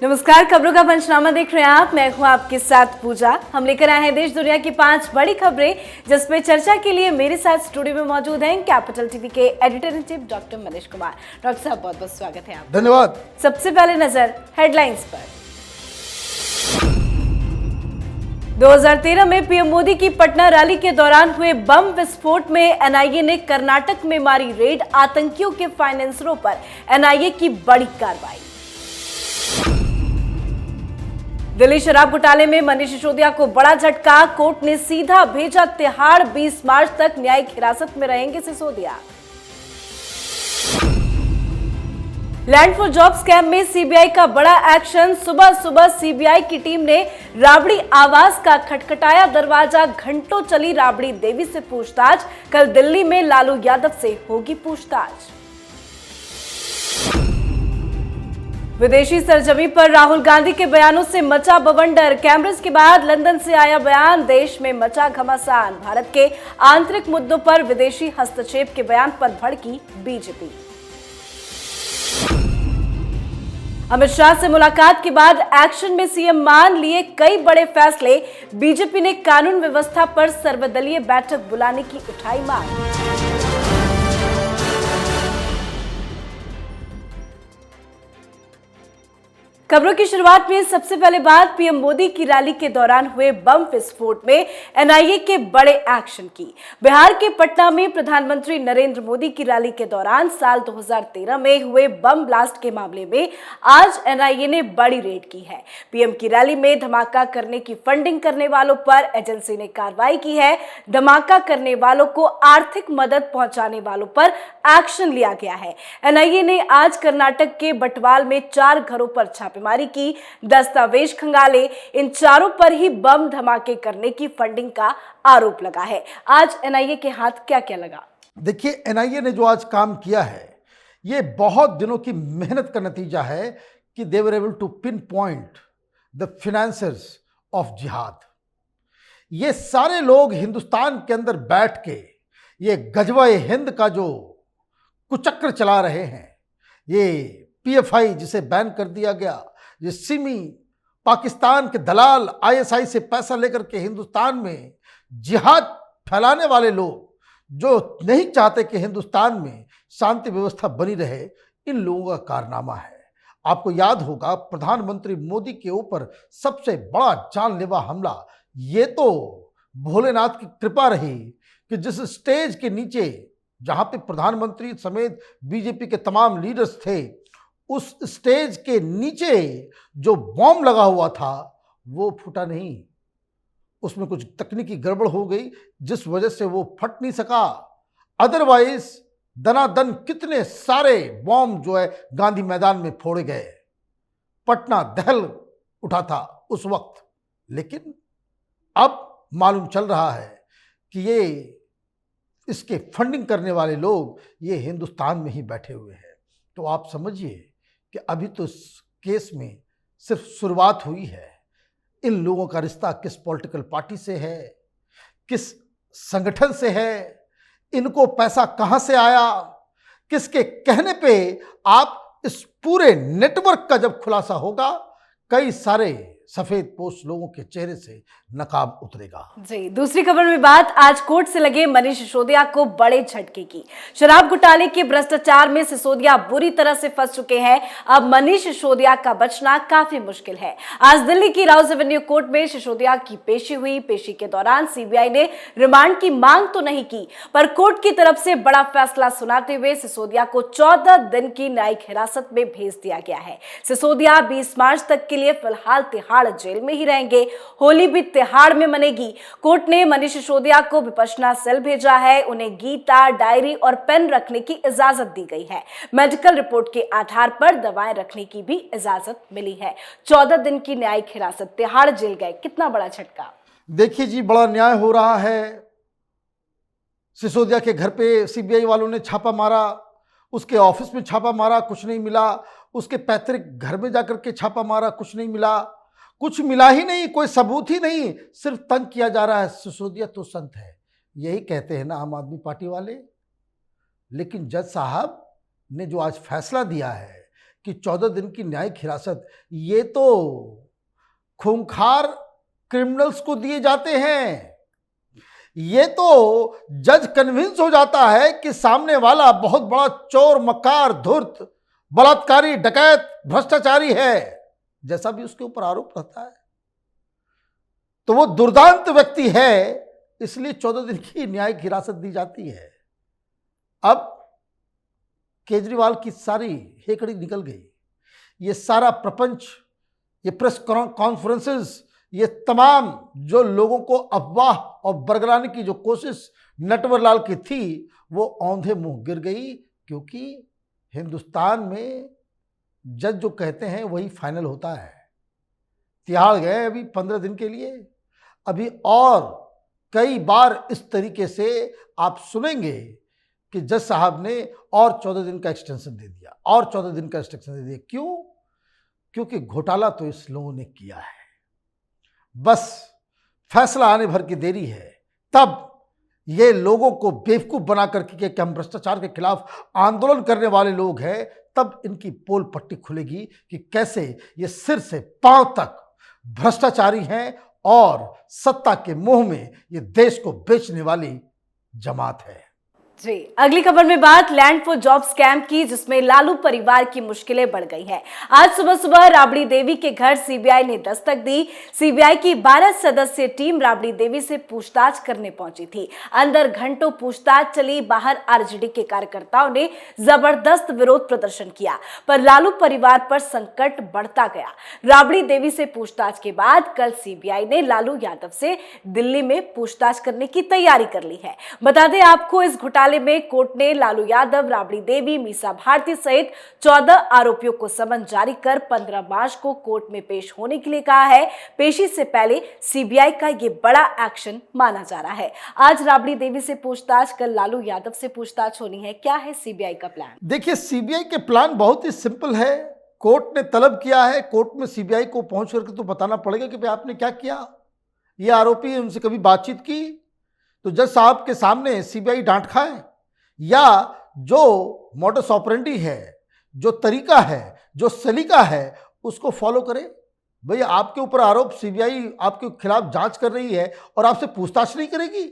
नमस्कार, खबरों का पंचनामा देख रहे हैं आप। मैं हूं आपके साथ पूजा। हम लेकर आए हैं देश दुनिया की 5 बड़ी खबरें, जिसमें चर्चा के लिए मेरे साथ स्टूडियो में मौजूद हैं कैपिटल टीवी के editor in chief doctor Manish Kumar. Doctor साहब, बहुत बहुत स्वागत है आपका। धन्यवाद। सबसे पहले नजर हेडलाइंस पर। 2013 में पीएम मोदी की पटना रैली के दौरान हुए बम विस्फोट में एनआईए ने कर्नाटक में मारी रेड। आतंकियों के फाइनेंसरों पर एनआईए की बड़ी कार्रवाई। दिल्ली शराब घोटाले में मनीष सिसोदिया को बड़ा झटका। कोर्ट ने सीधा भेजा तिहाड़। 20 मार्च तक न्यायिक हिरासत में रहेंगे Sisodia. Land for job scam में सीबीआई का बड़ा एक्शन। सुबह सुबह सीबीआई की टीम ने राबड़ी आवास का खटखटाया दरवाजा। घंटों चली राबड़ी देवी से पूछताछ। कल दिल्ली में लालू यादव से होगी पूछताछ। विदेशी सरजमी पर राहुल गांधी के बयानों से मचा बवंडर। कैमरेज के बाद लंदन से आया बयान। देश में मचा घमासान। भारत के आंतरिक मुद्दों पर विदेशी हस्तक्षेप के बयान पर भड़की बीजेपी। अमित शाह से मुलाकात के बाद एक्शन में सीएम मान लिए कई बड़े फैसले। बीजेपी ने कानून व्यवस्था पर सर्वदलीय बैठक बुलाने की उठाई मांग। खबरों की शुरुआत में सबसे पहले बात पीएम मोदी की रैली के दौरान हुए बम विस्फोट में एनआईए के बड़े एक्शन की। बिहार के पटना में प्रधानमंत्री नरेंद्र मोदी की रैली के दौरान साल 2013 में हुए बम ब्लास्ट के मामले में आज एनआईए ने बड़ी रेड की है। पीएम की रैली में धमाका करने की फंडिंग करने वालों पर एजेंसी ने कार्रवाई की है। धमाका करने वालों को आर्थिक मदद पहुंचाने वालों पर एक्शन लिया गया है। एनआईए ने आज कर्नाटक के बटवाल में 4 घरों पर छापेमारी की। दस्तावेज खंगाले। इन चारों पर ही बम धमाके करने की फंडिंग का आरोप लगा है। आज एनआईए के हाथ क्या क्या लगा? देखिए, एनआईए ने जो आज काम किया है, ये बहुत दिनों की मेहनत का नतीजा है कि they were able to pinpoint the financiers of jihad. ये सारे लोग हिंदुस्तान के अंदर बैठ के ये गजवा हिंद का जो कुचक्र चला रहे हैं, ये पीएफआई जिसे बैन कर दिया गया, ये सिमी, पाकिस्तान के दलाल आईएसआई से पैसा लेकर के हिंदुस्तान में जिहाद फैलाने वाले लोग जो नहीं चाहते कि हिंदुस्तान में शांति व्यवस्था बनी रहे, इन लोगों का कारनामा है। आपको याद होगा, प्रधानमंत्री मोदी के ऊपर सबसे बड़ा जानलेवा हमला ये तो भोलेनाथ की कृपा रही कि जिस स्टेज के नीचे, जहां पे प्रधानमंत्री समेत बीजेपी के तमाम लीडर्स थे, उस स्टेज के नीचे जो बॉम्ब लगा हुआ था वो फूटा नहीं। उसमें कुछ तकनीकी गड़बड़ हो गई जिस वजह से वो फट नहीं सका। अदरवाइज दनादन कितने सारे बॉम्ब जो है गांधी मैदान में फोड़े गए। पटना दहल उठा था उस वक्त। लेकिन अब मालूम चल रहा है कि ये इसके फंडिंग करने वाले लोग ये हिंदुस्तान में ही बैठे हुए हैं। तो आप समझिए कि अभी तो इस केस में सिर्फ शुरुआत हुई है। इन लोगों का रिश्ता किस पॉलिटिकल पार्टी से है, किस संगठन से है, इनको पैसा कहां से आया, किसके कहने पे आप इस पूरे नेटवर्क का जब खुलासा होगा, कई सारे सफेद पोश लोगों के चेहरे से नकाब उतरेगा। जी, दूसरी खबर में बात आज कोर्ट से लगे मनीष सिसोदिया को बड़े झटके की। शराब घोटाले के भ्रष्टाचार में सिसोदिया बुरी तरह से फंस चुके हैं। अब मनीष सिसोदिया का बचना काफी मुश्किल है। आज दिल्ली की राउज एवेन्यू कोर्ट में सिसोदिया की पेशी हुई। पेशी के दौरान सीबीआई ने रिमांड की मांग तो नहीं की, पर कोर्ट की तरफ से बड़ा फैसला सुनाते हुए सिसोदिया को 14 दिन की न्यायिक हिरासत में भेज दिया गया है। सिसोदिया 20 मार्च तक के लिए फिलहाल तिहाड़ जेल में ही रहेंगे। होली भी तिहाड़ में मनेगी। कोर्ट ने मनीष सिसोदिया को विपश्यना सेल भेजा है। उन्हें गीता, डायरी और पेन रखने की इजाजत दी गई है। मेडिकल रिपोर्ट के आधार पर दवाएं रखने की भी इजाजत मिली है। 14 दिन की न्यायिक हिरासत, तिहाड़ जेल गए। कितना बड़ा झटका। देखिए जी, बड़ा न्याय हो रहा है। सिसोदिया के घर पे सीबीआई वालों ने छापा मारा, उसके ऑफिस में छापा मारा, कुछ नहीं मिला। उसके पैतृक घर में जाकर के छापा मारा, कुछ नहीं मिला। कुछ मिला ही नहीं, कोई सबूत ही नहीं, सिर्फ तंग किया जा रहा है। सिसोदिया तो संत है, यही कहते हैं ना आम आदमी पार्टी वाले। लेकिन जज साहब ने जो आज फैसला दिया है कि 14 दिन की न्यायिक हिरासत ये तो खूंखार क्रिमिनल्स को दिए जाते हैं। ये तो जज कन्विंस हो जाता है कि सामने वाला बहुत बड़ा चोर, मक्कार, धूर्त, बलात्कारी, डकैत, भ्रष्टाचारी है, जैसा भी उसके ऊपर आरोप रहता है। तो वो दुर्दांत व्यक्ति है, इसलिए 14 दिन की न्यायिक हिरासत दी जाती है। अब केजरीवाल की सारी हेकड़ी निकल गई। ये सारा प्रपंच, ये प्रेस कॉन्फ्रेंसेस, ये तमाम जो लोगों को अफवाह और बरगलाने की जो कोशिश नटवर लाल की थी, वो औंधे मुंह गिर गई, क्योंकि हिंदुस्तान में जज जो कहते हैं वही फाइनल होता है। तिहाड़ गए अभी 15 दिन के लिए, अभी और कई बार इस तरीके से आप सुनेंगे कि जज साहब ने और 14 दिन का एक्सटेंशन दे दिया, और 14 दिन का एक्सटेंशन दे दिया। क्यों? क्योंकि घोटाला तो इस लोगों ने किया है, बस फैसला आने भर की देरी है। तब ये लोगों को बेवकूफ बना करके कि हम भ्रष्टाचार के खिलाफ आंदोलन करने वाले लोग हैं, तब इनकी पोल पट्टी खुलेगी कि कैसे ये सिर से पांव तक भ्रष्टाचारी हैं और सत्ता के मोह में ये देश को बेचने वाली जमात है। जी, अगली खबर में बात लैंड फॉर जॉब स्कैम की, जिसमें लालू परिवार की मुश्किलें बढ़ गई हैं। आज सुबह सुबह राबड़ी देवी के घर सीबीआई ने दस्तक दी। सीबीआई की 12 सदस्यीय टीम राबड़ी देवी से पूछताछ करने पहुंची थी। अंदर घंटों पूछताछ चली। बाहर आरजेडी के कार्यकर्ताओं ने जबरदस्त विरोध प्रदर्शन किया, पर लालू परिवार पर संकट बढ़ता गया। राबड़ी देवी से पूछताछ के बाद कल सीबीआई ने लालू यादव से दिल्ली में पूछताछ करने की तैयारी कर ली है। बता दें आपको, इस घोटाले में कोर्ट ने लालू यादव, राबड़ी देवी, मीसा भारती सहित 14 आरोपियों को समन जारी कर 15 मार्च को कोर्ट में पेश होने के लिए कहा है। पेशी से पहले सीबीआई का यह बड़ा एक्शन माना जा रहा है। आज राबड़ी देवी से पूछताछ, कल लालू यादव से पूछताछ होनी है। क्या है सीबीआई का प्लान? देखिए, सीबीआई के प्लान बहुत ही सिंपल है। कोर्ट ने तलब किया है, कोर्ट में सीबीआई को पहुंच करके तो बताना पड़ेगा कि भाई आपने क्या किया। ये आरोपी है, उनसे कभी बातचीत की तो जज साहब के सामने सीबीआई डांट खाए, या जो मोडस ऑपरेंडी है, जो तरीका है, जो सलीका है, उसको फॉलो करे। भाई आपके ऊपर आरोप, सीबीआई आपके खिलाफ जांच कर रही है और आपसे पूछताछ नहीं करेगी।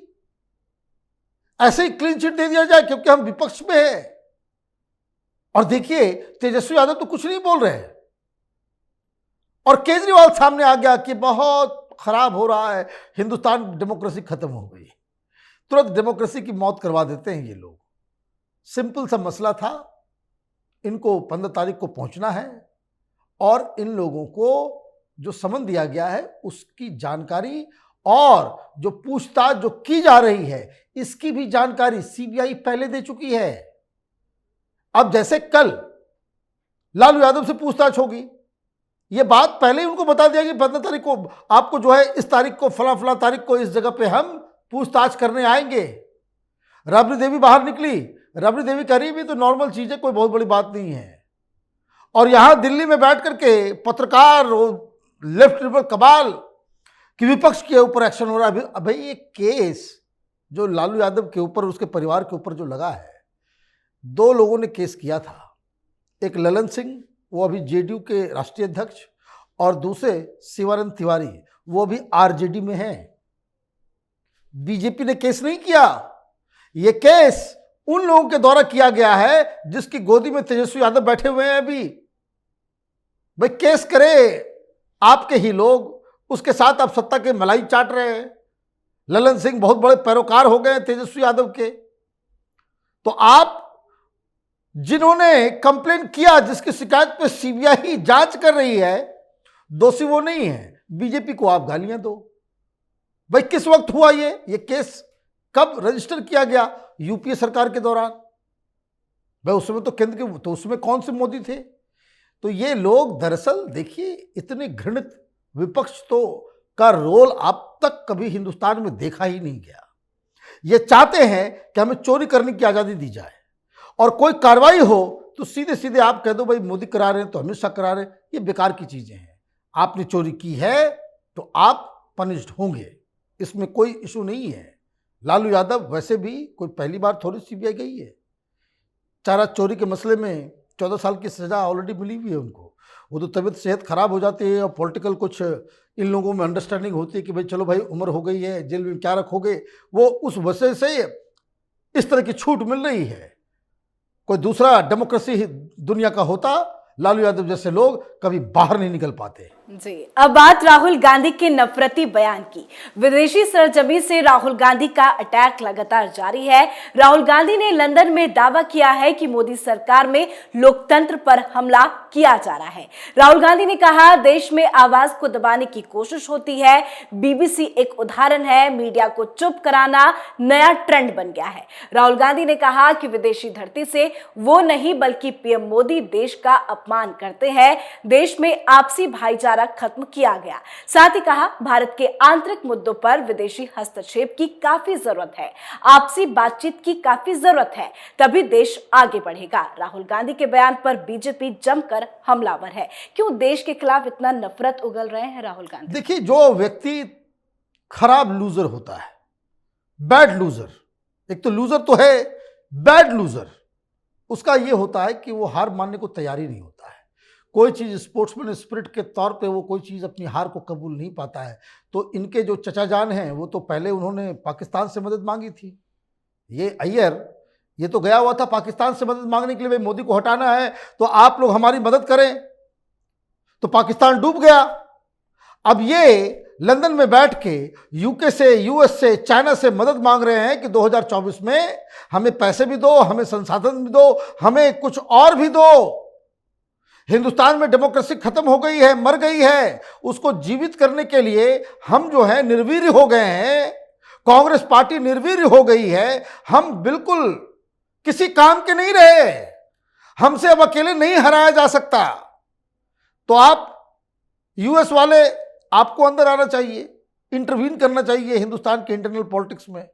ऐसे ही क्लीन चिट दे दिया जाए क्योंकि हम विपक्ष में हैं। और देखिए, तेजस्वी यादव तो कुछ नहीं बोल रहे हैं और केजरीवाल सामने आ गया कि बहुत खराब हो रहा है, हिंदुस्तान डेमोक्रेसी खत्म हो गई। तुरंत डेमोक्रेसी की मौत करवा देते हैं ये लोग। सिंपल सा मसला था, इनको 15 तारीख को पहुंचना है और इन लोगों को जो समन दिया गया है उसकी जानकारी और जो पूछताछ जो की जा रही है इसकी भी जानकारी सीबीआई पहले दे चुकी है। अब जैसे कल लालू यादव से पूछताछ होगी, ये बात पहले ही उनको बता दिया कि 15 तारीख को आपको जो है, इस तारीख को, फला फला तारीख को इस जगह पे हम पूछताछ करने आएंगे। राबड़ी देवी बाहर निकली, राबड़ी देवी कह रही भी तो नॉर्मल चीज है, कोई बहुत बड़ी बात नहीं है। और यहां दिल्ली में बैठ करके पत्रकार लेफ्ट लिबरल कबाल कि विपक्ष के ऊपर एक्शन हो रहा है। भाई ये केस जो लालू यादव के ऊपर, उसके परिवार के ऊपर जो लगा है, 2 लोगों ने केस किया था। एक ललन सिंह, वो अभी जेडीयू के राष्ट्रीय अध्यक्ष, और दूसरे शिवानंद तिवारी, वो भी आरजेडी में हैं। बीजेपी ने केस नहीं किया। ये केस उन लोगों के द्वारा किया गया है जिसकी गोदी में तेजस्वी यादव बैठे हुए हैं अभी। भाई केस करे आपके ही लोग, उसके साथ आप सत्ता के मलाई चाट रहे हैं। ललन सिंह बहुत बड़े पैरोकार हो गए तेजस्वी यादव के। तो आप जिन्होंने कंप्लेन किया, जिसकी शिकायत पे सीबीआई जांच कर रही है, दोषी वो नहीं है। बीजेपी को आप गालियां दो। भाई किस वक्त हुआ ये केस कब रजिस्टर किया गया? यूपीए सरकार के दौरान। भाई उस समय तो केंद्र के, तो उसमें कौन से मोदी थे? तो ये लोग दरअसल देखिए, इतने घृणित विपक्ष तो का रोल अब तक कभी हिंदुस्तान में देखा ही नहीं गया। ये चाहते हैं कि हमें चोरी करने की आज़ादी दी जाए और कोई कार्रवाई हो तो सीधे सीधे आप कह दो भाई मोदी करा रहे हैं तो हमेशा करा रहे हैं। ये बेकार की चीजें हैं। आपने चोरी की है तो आप पनिश्ड होंगे, इसमें कोई इशू नहीं है। लालू यादव वैसे भी कोई पहली बार थोड़ी सीबीआई गई है। चारा चोरी के मसले में 14 साल की सजा ऑलरेडी मिली हुई है उनको। वो तो तबीयत सेहत खराब हो जाती है और पॉलिटिकल कुछ इन लोगों में अंडरस्टैंडिंग होती है कि भाई चलो भाई उम्र हो गई है, जेल में क्या रखोगे, वो उस वजह से इस तरह की छूट मिल रही है। कोई दूसरा डेमोक्रेसी दुनिया का होता, लालू यादव जैसे लोग कभी बाहर नहीं निकल पाते। जी, अब बात राहुल गांधी के नफरती बयान की। विदेशी सरजमी से राहुल गांधी का अटैक लगातार जारी है। राहुल गांधी ने लंदन में दावा किया है कि मोदी सरकार में लोकतंत्र पर हमला किया जा रहा है। राहुल गांधी ने कहा, देश में आवाज को दबाने की कोशिश होती है। बीबीसी एक उदाहरण है। मीडिया को चुप कराना नया ट्रेंड बन गया है। राहुल गांधी ने कहा कि विदेशी धरती से वो नहीं बल्कि पीएम मोदी देश का अपमान करते हैं। देश में आपसी भाईचारा खत्म किया गया। साथ ही कहा, भारत के आंतरिक मुद्दों पर विदेशी हस्तक्षेप की काफी जरूरत है। आपसी बातचीत की काफी जरूरत है, तभी देश आगे बढ़ेगा। राहुल गांधी के बयान पर बीजेपी जमकर हमलावर है। क्यों देश के खिलाफ इतना नफरत उगल रहे हैं राहुल गांधी? देखिए, जो व्यक्ति खराब लूजर होता है, बैड लूजर, एक तो लूजर तो है, बैड लूजर, उसका यह होता है कि वो हार मानने को तैयारी नहीं होता है। कोई चीज़ स्पोर्ट्समैन स्पिरिट के तौर पे वो कोई चीज़ अपनी हार को कबूल नहीं पाता है। तो इनके जो चचा जान हैं वो तो पहले उन्होंने पाकिस्तान से मदद मांगी थी। ये अय्यर, ये तो गया हुआ था पाकिस्तान से मदद मांगने के लिए, भाई मोदी को हटाना है तो आप लोग हमारी मदद करें, तो पाकिस्तान डूब गया। अब ये लंदन में बैठ के यूके से, यूएस से, चाइना से मदद मांग रहे हैं कि 2024 में हमें पैसे भी दो, हमें संसाधन भी दो, हमें कुछ और भी दो। हिंदुस्तान में डेमोक्रेसी खत्म हो गई है, मर गई है। उसको जीवित करने के लिए हम जो है निर्वीर्य हो गए हैं। कांग्रेस पार्टी निर्वीर्य हो गई है। हम बिल्कुल किसी काम के नहीं रहे। हमसे अब अकेले नहीं हराया जा सकता। तो आप यूएस वाले, आपको अंदर आना चाहिए, इंटरवीन करना चाहिए हिंदुस्तान के इंटरनल पॉलिटिक्स में।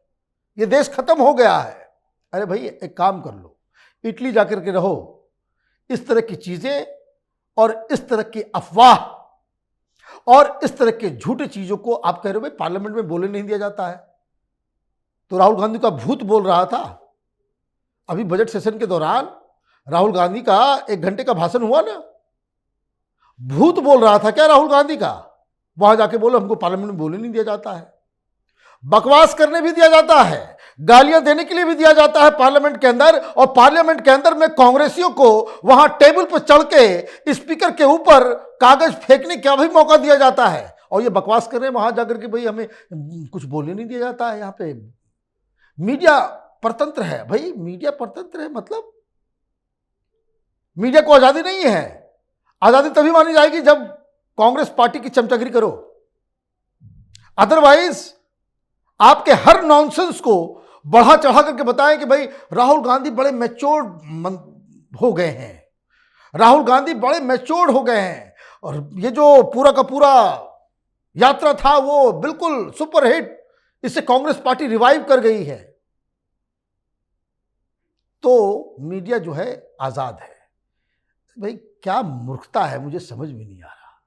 ये देश खत्म हो गया है। अरे भाई, एक काम कर लो, इटली जाकर के रहो। इस तरह की चीजें और इस तरह की अफवाह और इस तरह के झूठे चीजों को आप कह रहे हो भाई पार्लियामेंट में बोलने नहीं दिया जाता है। तो राहुल गांधी का भूत बोल रहा था। अभी बजट सेशन के दौरान राहुल गांधी का 1 घंटे का भाषण हुआ ना, भूत बोल रहा था क्या राहुल गांधी का? वहां जाके बोलो हमको पार्लियामेंट में बोलने नहीं दिया जाता है। बकवास करने भी दिया जाता है, गालियां देने के लिए भी दिया जाता है पार्लियामेंट के अंदर। और पार्लियामेंट के अंदर में कांग्रेसियों को वहां टेबल पर चढ़ के स्पीकर के ऊपर कागज फेंकने का भी मौका दिया जाता है। और ये बकवास कर रहे हैं वहां जाकर के भाई हमें कुछ बोलने नहीं दिया जाता है। यहाँ पे मीडिया परतंत्र है। भाई मीडिया परतंत्र है मतलब मीडिया को आजादी नहीं है। आजादी तभी मानी जाएगी जब कांग्रेस पार्टी की चमचागिरी करो। अदरवाइज आपके हर नॉनसेंस को बढ़ा चढ़ा करके बताएं कि भाई राहुल गांधी बड़े मैच्योर हो गए हैं, राहुल गांधी बड़े मैच्योर हो गए हैं, और ये जो पूरा का पूरा यात्रा था वो बिल्कुल सुपरहिट, इससे कांग्रेस पार्टी रिवाइव कर गई है। तो मीडिया जो है आजाद है। भाई क्या मूर्खता है, मुझे समझ में नहीं आ रहा।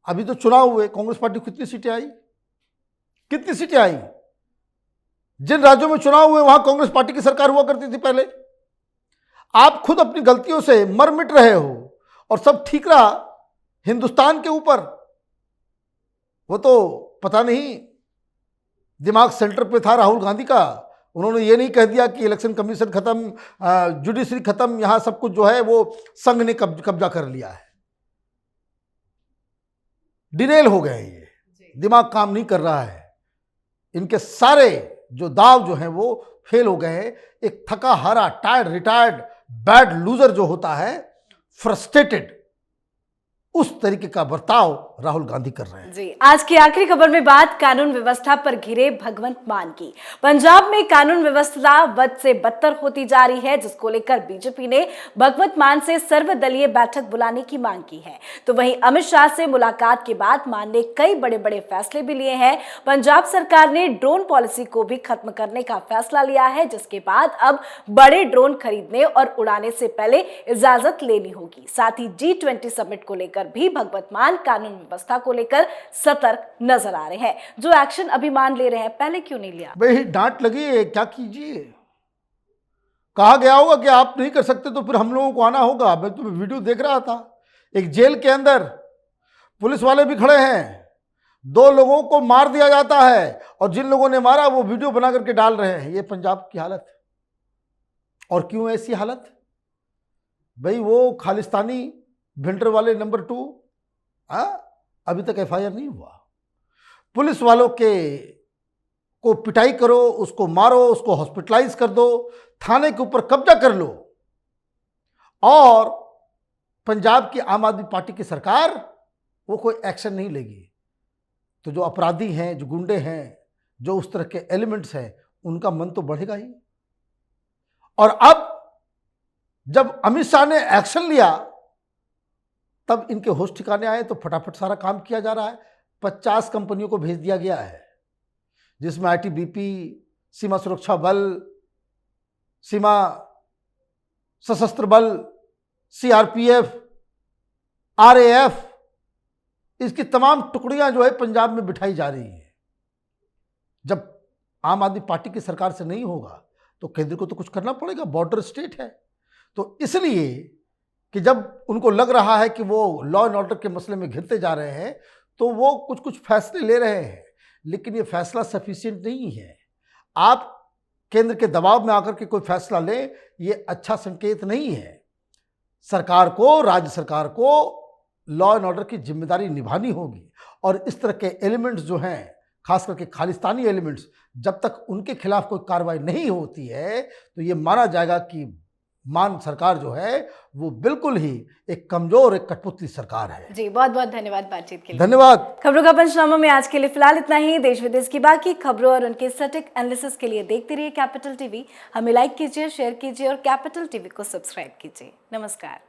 अभी तो चुनाव हुए, कांग्रेस पार्टी को कितनी सीटें आई? कितनी सीटें आई? जिन राज्यों में चुनाव हुए वहां कांग्रेस पार्टी की सरकार हुआ करती थी पहले। आप खुद अपनी गलतियों से मर मिट रहे हो और सब ठीक रहा हिंदुस्तान के ऊपर। वो तो पता नहीं दिमाग सेंटर पे था राहुल गांधी का। उन्होंने ये नहीं कह दिया कि इलेक्शन कमीशन खत्म, जुडिशरी खत्म, यहां सब कुछ जो है वो संघ ने कब्जा कर लिया है। डिरेल हो गए, ये दिमाग काम नहीं कर रहा है। इनके सारे जो दाव जो हैं वो फेल हो गए हैं। एक थका हारा, टायर्ड, रिटायर्ड, बैड लूजर जो होता है, फ्रस्ट्रेटेड, उस तरीके का बर्ताव राहुल गांधी कर रहे हैं। जी, आज की आखिरी खबर में बात कानून व्यवस्था पर घिरे भगवंत मान की। पंजाब में कानून व्यवस्था बद से बदतर होती जा रही है, जिसको लेकर बीजेपी ने भगवंत मान से सर्वदलीय बैठक बुलाने की मांग की है। तो वहीं अमित शाह से मुलाकात के बाद मान ने कई बड़े बड़े फैसले भी लिए हैं। पंजाब सरकार ने ड्रोन पॉलिसी को भी खत्म करने का फैसला लिया है, जिसके बाद अब बड़े ड्रोन खरीदने और उड़ाने से पहले इजाजत लेनी होगी। साथ ही G20 समिट को लेकर भी भगवंत मान कानून व्यवस्था को लेकर सतर्क नजर आ रहे हैं। जो एक्शन अभी मान ले रहे हैं, पहले क्यों नहीं लिया? भाई डांट लगी है, क्या कीजिए। कहा गया होगा कि आप नहीं कर सकते तो फिर हम लोगों को आना होगा। मैं तो वीडियो देख रहा था, एक जेल के अंदर पुलिस वाले भी खड़े हैं, 2 लोगों को मार दिया जाता है और जिन लोगों ने मारा वो वीडियो बना करके डाल रहे हैं। ये पंजाब की हालत है। और क्यों ऐसी हालत? भाई वो खालिस्तानी भिंडर वाले नंबर 2 अभी तक FIR नहीं हुआ। पुलिस वालों को पिटाई करो, उसको मारो, उसको हॉस्पिटलाइज कर दो, थाने के ऊपर कब्जा कर लो, और पंजाब की आम आदमी पार्टी की सरकार वो कोई एक्शन नहीं लेगी। तो जो अपराधी हैं, जो गुंडे हैं, जो उस तरह के एलिमेंट्स हैं, उनका मन तो बढ़ेगा ही। और अब जब अमित शाह ने एक्शन लिया तब इनके होश ठिकाने आए, तो फटाफट सारा काम किया जा रहा है। 50 कंपनियों को भेज दिया गया है, जिसमें ITBP, सीमा सुरक्षा बल, सीमा सशस्त्र बल, CRPF, RAF, इसकी तमाम टुकड़ियां जो है पंजाब में बिठाई जा रही है। जब आम आदमी पार्टी की सरकार से नहीं होगा तो केंद्र को तो कुछ करना पड़ेगा, बॉर्डर स्टेट है। तो इसलिए कि जब उनको लग रहा है कि वो लॉ एंड ऑर्डर के मसले में घिरते जा रहे हैं, तो वो कुछ कुछ फैसले ले रहे हैं, लेकिन ये फैसला सफिशिएंट नहीं है। आप केंद्र के दबाव में आकर के कोई फैसला लें, ये अच्छा संकेत नहीं है। सरकार को, राज्य सरकार को लॉ एंड ऑर्डर की जिम्मेदारी निभानी होगी, और इस तरह के एलिमेंट्स जो हैं, खास करके खालिस्तानी एलिमेंट्स, जब तक उनके खिलाफ कोई कार्रवाई नहीं होती है तो ये माना जाएगा कि मान सरकार जो है वो बिल्कुल ही एक कमजोर, एक कठपुतली सरकार है। जी, बहुत बहुत धन्यवाद बातचीत के लिए। धन्यवाद। खबरों का पंचनामा में आज के लिए फिलहाल इतना ही। देश विदेश की बाकी खबरों और उनके सटीक एनालिसिस के लिए देखते रहिए कैपिटल टीवी। हमें लाइक कीजिए, शेयर कीजिए और कैपिटल टीवी को सब्सक्राइब कीजिए। नमस्कार।